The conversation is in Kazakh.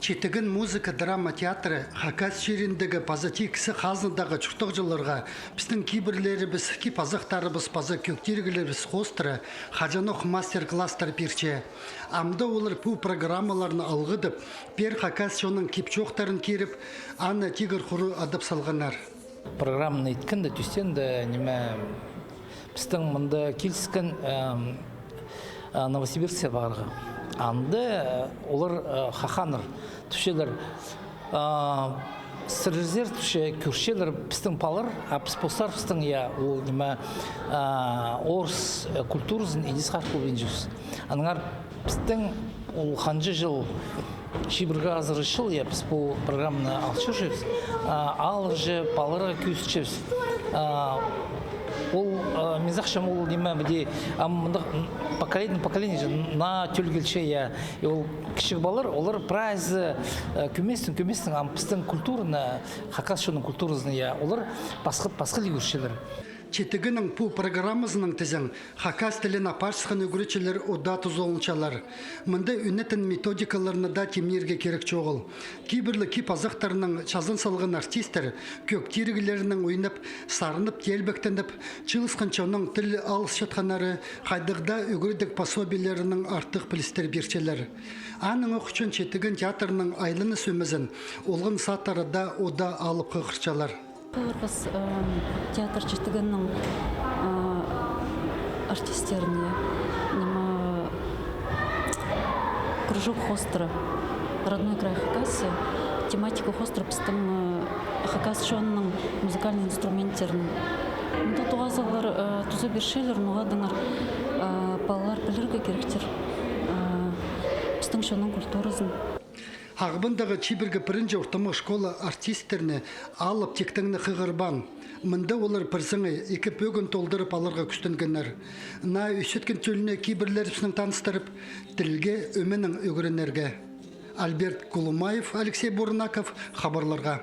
Четігін музыка драма театры Хакас жеріндегі пазати кісі қазындағы чұртық жыларға біздің кейбірлері біз, кипазықтары біз, паза көктергілері біз қостыры, хажанық мастер-класстар перче. Амда олар пу программаларын алғыдып, пер Хакас жоның кепчоқтарын керіп, аны тегір құру адып салғанар. Программаны еткенді, түстенді, неме біздің мұнда келскен Новосибирске барға. Анды олар хаханыр түшелер сырзер түше көршелер біздің палыр, біз постар біздің ол неме орыс культурызын едес қарқыл бен жүз. Аныңар біздің ол қанжы жыл шибірге азыры жыл біз бұл программаны алшы жүріз. Алыр жы, палырға көз жүріз. Ол мезақшам ол неме біде поколение на төлгелше ол кішік балар, олар прайзы көместің, біздің культурына, Хакасшының культурызына олар басқы лигуршелер. Четігінің пу программызының тізін Хакас тілін апаршысқан өгіречелер ода тұзолыншалар. Мұнда үнетін методикаларына да темнерге керек жоғыл. Кейбірлі кипазықтарының жазын салған артистер көктергілерінің ойнап, сарынып, телбектеніп, чылысқанчауның тіл алыс жатқанары қайдығда өгірдік пособилерінің артық білістер берчелер. Аның оқычын Четігін театрының айлыны сөмізін олғын сатарыда ода алып қықырчалар. Біз театр Четігіннің артистеріне кружок хостера «Родной край Хакасия», тематика хостера біздің Хакасшонның музыкальный инструменттерін. Мұнда туғазалар тұзы бершелер, мұғадыңар балалар білірге керектер біздің шонның культурызын. Ағбындағы чибіргі бірінші ортамы школа артистеріне алып тектіңні қығырбан. Мұнда олар бірсіңі екі бөгін толдырып алырға күстінгенер. На үсеткен төліне кейбірлерісінің таныстырып, тілге өменің өгірінерге. Альберт Кулумаев, Алексей Бурнаков, хабарларға.